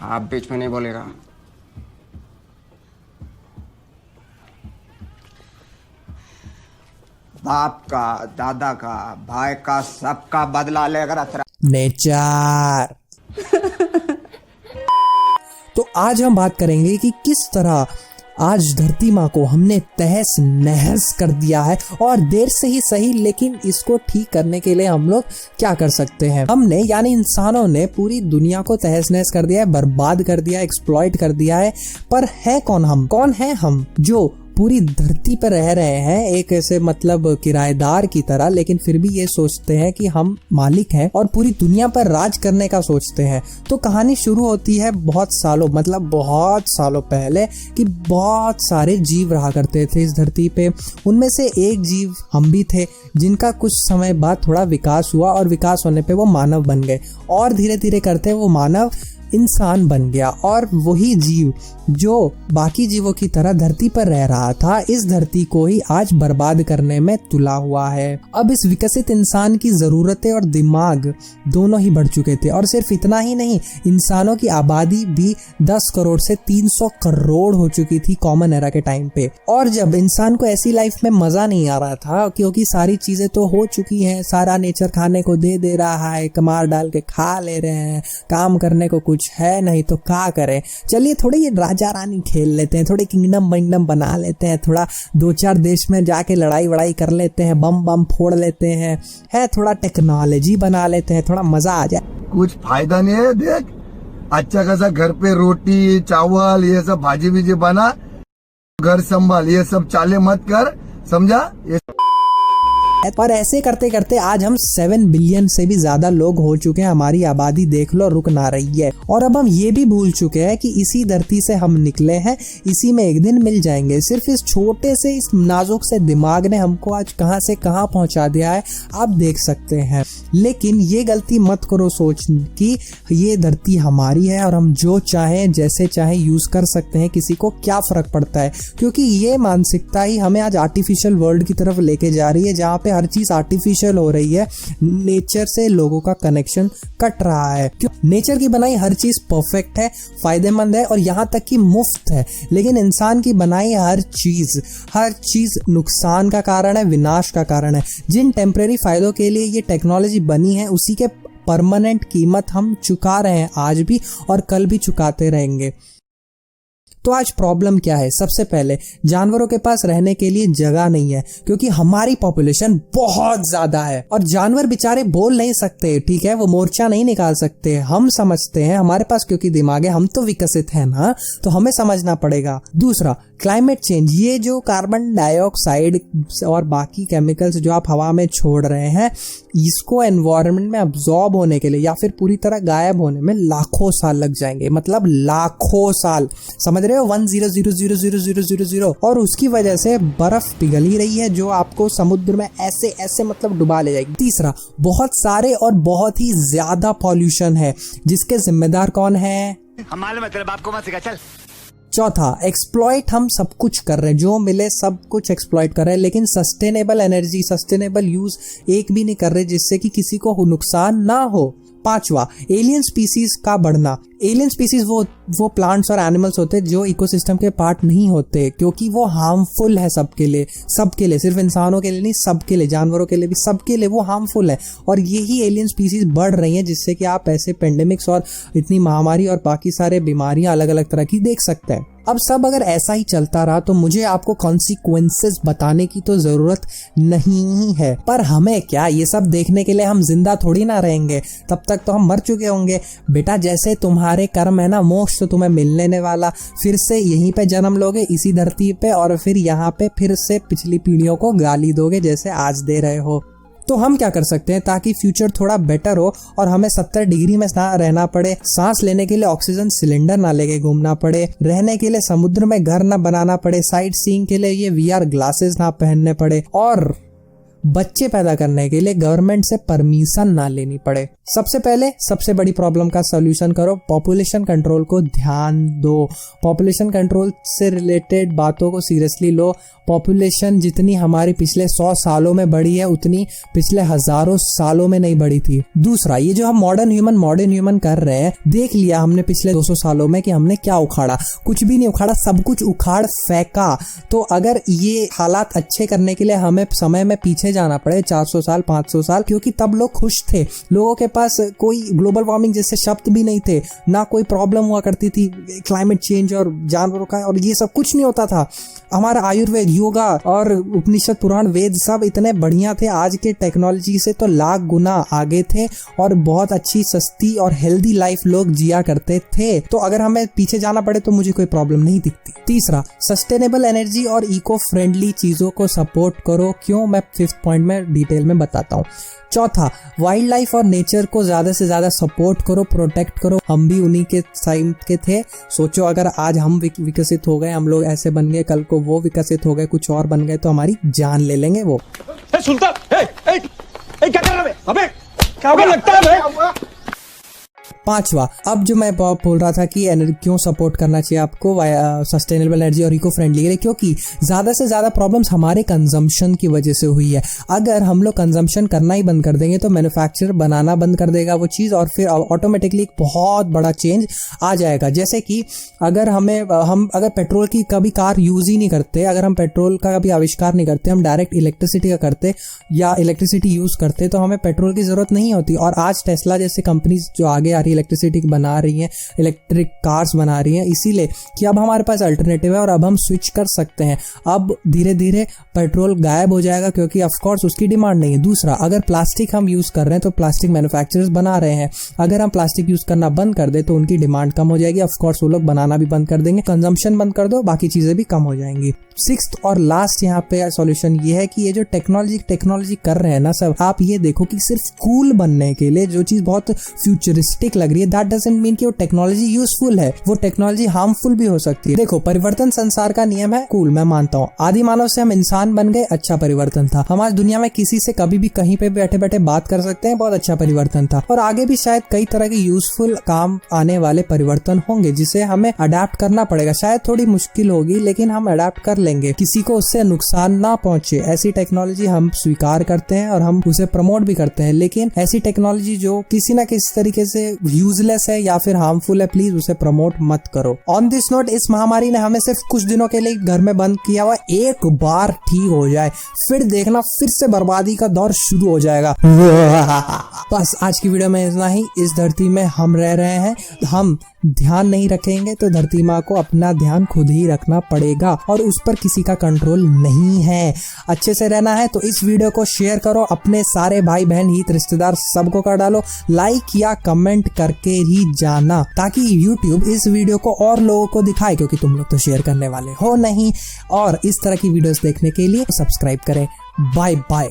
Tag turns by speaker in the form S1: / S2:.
S1: आप बीच में नहीं बोलेगा। बाप का, दादा का, भाई का, सबका बदला लेकर
S2: नेचर। तो आज हम बात करेंगे कि किस तरह आज धरती माँ को हमने तहस नहस कर दिया है, और देर से ही सही, लेकिन इसको ठीक करने के लिए हम लोग क्या कर सकते हैं। हमने यानी इंसानों ने पूरी दुनिया को तहस नहस कर दिया है, बर्बाद कर दिया है, एक्सप्लॉइट कर दिया है। पर है कौन हम? कौन है हम जो पूरी धरती पर रह रहे हैं एक ऐसे मतलब किराएदार की तरह, लेकिन फिर भी ये सोचते हैं कि हम मालिक हैं और पूरी दुनिया पर राज करने का सोचते हैं। तो कहानी शुरू होती है बहुत सालों पहले कि बहुत सारे जीव रहा करते थे इस धरती पे। उनमें से एक जीव हम भी थे, जिनका कुछ समय बाद थोड़ा विकास हुआ, और विकास होने पे वो मानव बन गए, और धीरे धीरे करते वो मानव इंसान बन गया। और वही जीव जो बाकी जीवों की तरह धरती पर रह रहा था, इस धरती को ही आज बर्बाद करने में तुला हुआ है। अब इस विकसित इंसान की जरूरतें और दिमाग दोनों ही बढ़ चुके थे, और सिर्फ इतना ही नहीं, इंसानों की आबादी भी 10 करोड़ से 300 करोड़ हो चुकी थी कॉमन एरा के टाइम पे। और जब इंसान को ऐसी लाइफ में मजा नहीं आ रहा था, क्योंकि सारी चीजें तो हो चुकी हैं, सारा नेचर खाने को दे रहा है, कमार डाल के खा ले रहे हैं, काम करने को कुछ है नहीं, तो क्या करें, चलिए थोड़े ये राजा रानी खेल लेते हैं, थोड़े किंगडम बना लेते हैं, थोड़ा 2-4 देश में जाके लड़ाई वड़ाई कर लेते हैं, बम फोड़ लेते हैं, है थोड़ा टेक्नोलॉजी बना लेते हैं, थोड़ा मजा आ जाए।
S3: कुछ फायदा नहीं है। देख, अच्छा खासा घर पे रोटी चावल ये सब भाजी भीजी बना, घर संभाल, ये सब चाले मत कर, समझा?
S2: और ऐसे करते करते आज हम 7 बिलियन से भी ज्यादा लोग हो चुके हैं। हमारी आबादी देख लो, रुक ना रही है। और अब हम ये भी भूल चुके हैं कि इसी धरती से हम निकले हैं, इसी में एक दिन मिल जाएंगे। सिर्फ इस छोटे से, इस नाजुक से दिमाग ने हमको आज कहां से कहां पहुंचा दिया है, आप देख सकते हैं। लेकिन ये गलती मत करो सोच कि ये धरती हमारी है और हम जो चाहें जैसे चाहें यूज कर सकते हैं, किसी को क्या फर्क पड़ता है। क्योंकि ये मानसिकता ही हमें आज आर्टिफिशियल वर्ल्ड की तरफ लेके जा रही है, जहाँ पे हर चीज आर्टिफिशियल हो रही है। नेचर से लोगों का कनेक्शन कट रहा है। क्यों? नेचर की बनाई हर चीज परफेक्ट है, फायदेमंद है, और यहाँ तक कि मुफ्त है। लेकिन इंसान की बनाई हर चीज नुकसान का कारण है, विनाश का कारण है। जिन टेम्परेरी फायदों के लिए ये टेक्नोलॉजी बनी है, उसी के परमानेंट कीमत हम चुका रहे हैं आज भी, और कल भी चुकाते रहेंगे। तो आज प्रॉब्लम क्या है? सबसे पहले जानवरों के पास रहने के लिए जगह नहीं है, क्योंकि हमारी पॉपुलेशन बहुत ज्यादा है, और जानवर बेचारे बोल नहीं सकते, ठीक है, वो मोर्चा नहीं निकाल सकते। हम समझते हैं, हमारे पास क्योंकि दिमाग है, हम तो विकसित हैं ना, तो हमें समझना पड़ेगा। दूसरा, क्लाइमेट चेंज। ये जो कार्बन डाइऑक्साइड और बाकी केमिकल्स जो आप हवा में छोड़ रहे हैं, इसको एनवायरनमेंट में अब्सॉर्ब होने के लिए या फिर पूरी तरह गायब होने में लाखों साल लग जाएंगे। मतलब लाखों साल, समझ रहे हो? 1,000,000,000। और उसकी वजह से बर्फ पिघल ही रही है, जो आपको समुद्र में ऐसे ऐसे मतलब डुबा ले जाएगी। तीसरा, बहुत सारे और बहुत ही ज्यादा पॉल्यूशन है, जिसके जिम्मेदार कौन है?
S4: हम मालूम है, तेरे बाप को मत सिखा, चल।
S2: चौथा, एक्सप्लॉइट हम सब कुछ कर रहे हैं, जो मिले सब कुछ एक्सप्लॉइट कर रहे हैं, लेकिन सस्टेनेबल एनर्जी, सस्टेनेबल यूज एक भी नहीं कर रहे, जिससे कि किसी को नुकसान ना हो। पांचवा, एलियन स्पीसीज का बढ़ना। एलियन स्पीसीज वो प्लांट्स और एनिमल्स होते हैं जो इकोसिस्टम के पार्ट नहीं होते, क्योंकि वो हार्मफुल है सबके लिए, सिर्फ इंसानों के लिए नहीं, सबके लिए, जानवरों के लिए भी, सबके लिए वो हार्मफुल है। और यही एलियन स्पीसीज बढ़ रही हैं, जिससे कि आप ऐसे पेंडेमिक्स और इतनी महामारी और बाकी सारे बीमारियां अलग अलग तरह की देख सकते हैं। अब सब अगर ऐसा ही चलता रहा तो मुझे आपको कॉन्सिक्वेंसेस बताने की तो जरूरत नहीं है। पर हमें क्या, ये सब देखने के लिए हम जिंदा थोड़ी ना रहेंगे, तब तक तो हम मर चुके होंगे। बेटा, जैसे तुम्हारे कर्म है ना, मोक्ष तो तुम्हें मिलने वाला, फिर से यहीं पे जन्म लोगे इसी धरती पे, और फिर यहाँ पे फिर से पिछली पीढ़ियों को गाली दोगे जैसे आज दे रहे हो। तो हम क्या कर सकते हैं ताकि फ्यूचर थोड़ा बेटर हो और हमें 70 डिग्री में ना रहना पड़े, सांस लेने के लिए ऑक्सीजन सिलेंडर ना लेके घूमना पड़े, रहने के लिए समुद्र में घर ना बनाना पड़े, साइट सीइंग के लिए ये VR ग्लासेस ना पहनने पड़े, और बच्चे पैदा करने के लिए गवर्नमेंट से परमिशन ना लेनी पड़े। सबसे पहले सबसे बड़ी प्रॉब्लम का सॉल्यूशन करो, पॉपुलेशन कंट्रोल को ध्यान दो। पॉपुलेशन कंट्रोल से रिलेटेड बातों को सीरियसली लो। पॉपुलेशन जितनी हमारी पिछले 100 सालों में बढ़ी है उतनी पिछले हजारों सालों में नहीं बढ़ी थी। दूसरा, ये जो हम मॉडर्न ह्यूमन कर रहे हैं, देख लिया हमने पिछले 200 सालों में कि हमने क्या उखाड़ा। कुछ भी नहीं उखाड़ा, सब कुछ उखाड़ फेंका। तो अगर ये हालात अच्छे करने के लिए हमें समय में पीछे जाना पड़े 400 साल 500 साल, क्योंकि तब लोग खुश थे, लोगों के पास कोई ग्लोबल वार्मिंग जैसे शब्द भी नहीं थे, ना कोई प्रॉब्लम हुआ करती थी क्लाइमेट चेंज और जानवरों का, और ये सब कुछ नहीं होता था। हमारा आयुर्वेद, योगा और उपनिषद, पुराण, वेद सब इतने बढ़िया थे, आज के टेक्नोलॉजी से तो लाख गुना आगे थे और बहुत अच्छी, सस्ती और हेल्दी लाइफ लोग जिया करते थे। तो अगर हमें पीछे जाना पड़े तो मुझे कोई प्रॉब्लम नहीं दिखती। तीसरा, सस्टेनेबल एनर्जी और इको फ्रेंडली चीजों को सपोर्ट करो। क्यों, मैं 5th पॉइंट में डिटेल में बताता हूँ। चौथा, वाइल्ड लाइफ और नेचर को ज्यादा से ज्यादा सपोर्ट करो, प्रोटेक्ट करो। हम भी उन्हीं के साइड के थे। सोचो अगर आज हम विकसित हो गए, हम लोग ऐसे बन गए, कल को वो विकसित हो गए, कुछ और बन गए, तो हमारी जान ले लेंगे वो।
S4: सुल्तान, क्या कर रहा है? अबे क्या लगता है?
S2: पांचवा, अब जो मैं बोल रहा था कि क्यों सपोर्ट करना चाहिए आपको सस्टेनेबल एनर्जी और इको फ्रेंडली के लिए, क्योंकि ज्यादा से ज्यादा प्रॉब्लम्स हमारे कंजम्पशन की वजह से हुई है। अगर हम लोग कंजम्पशन करना ही बंद कर देंगे तो मैन्युफैक्चरर बनाना बंद कर देगा वो चीज, और फिर ऑटोमेटिकली एक बहुत बड़ा चेंज आ जाएगा। जैसे कि अगर हम अगर पेट्रोल की कभी कार यूज ही नहीं करते, अगर हम पेट्रोल का कभी आविष्कार नहीं करते, हम डायरेक्ट इलेक्ट्रिसिटी का करते या इलेक्ट्रिसिटी यूज करते, तो हमें पेट्रोल की जरूरत नहीं होती। और आज टेस्ला जैसे कंपनीज जो आगे आ रही है, इलेक्ट्रिसिटी बना रही हैं, इलेक्ट्रिक कार्स बना रही हैं, इसीलिए कि अब हमारे पास अल्टरनेटिव है और अब हम स्विच कर सकते हैं। अब धीरे धीरे पेट्रोल गायब हो जाएगा क्योंकि ऑफ कोर्स उसकी डिमांड नहीं है। दूसरा, अगर प्लास्टिक हम यूज कर रहे हैं तो प्लास्टिक मैन्युफैक्चरर्स बना रहे हैं, अगर हम प्लास्टिक यूज करना बंद कर दे तो उनकी डिमांड कम हो जाएगी, ऑफ कोर्स वो लोग बनाना भी बंद कर देंगे। कंजम्पशन बंद कर दो, बाकी चीजें भी कम हो जाएंगी। 6th और लास्ट यहाँ पे सॉल्यूशन ये है कि ये जो टेक्नोलॉजी कर रहे हैं ना सब, आप ये देखो कि सिर्फ कूल बनने के लिए जो चीज बहुत फ्यूचरिस्टिक लग रही है, दैट डजंट मीन कि वो टेक्नोलॉजी यूजफुल है, वो टेक्नोलॉजी हार्मफुल भी हो सकती है। देखो, परिवर्तन संसार का नियम है, कूल मैं मानता हूँ। आदि मानव से हम इंसान बन गए, अच्छा परिवर्तन था। हम आज दुनिया में किसी से कभी भी कहीं पे बैठे बैठे बात कर सकते हैं, बहुत अच्छा परिवर्तन था। और आगे भी शायद कई तरह के यूजफुल काम आने वाले परिवर्तन होंगे जिसे हमें अडेप्ट करना पड़ेगा। शायद थोड़ी मुश्किल होगी लेकिन हम अडेप्ट कर लेंगे, किसी को उससे नुकसान ना पहुंचे। ऐसी टेक्नोलॉजी हम स्वीकार करते हैं और हम उसे प्रमोट भी करते हैं, लेकिन ऐसी टेक्नोलॉजी जो किसी ना किसी तरीके से यूजलेस है या फिर हार्मफुल है, प्लीज उसे प्रमोट मत करो। ऑन दिस नोट, इस महामारी ने हमें सिर्फ कुछ दिनों के लिए घर में बंद किया हुआ, एक बार ठीक हो जाए फिर देखना फिर से बर्बादी का दौर शुरू हो जाएगा। बस आज की वीडियो में इतना ही। इस धरती में हम रह रहे हैं, हम ध्यान नहीं रखेंगे तो धरती माँ को अपना ध्यान खुद ही रखना पड़ेगा और उस पर किसी का कंट्रोल नहीं है। अच्छे से रहना है तो इस वीडियो को शेयर करो, अपने सारे भाई बहन हित रिश्तेदार सबको कर डालो, लाइक या कमेंट करके ही जाना ताकि YouTube इस वीडियो को और लोगों को दिखाए, क्योंकि तुम लोग तो शेयर करने वाले हो नहीं। और इस तरह की वीडियोस देखने के लिए सब्सक्राइब करें। Bye bye.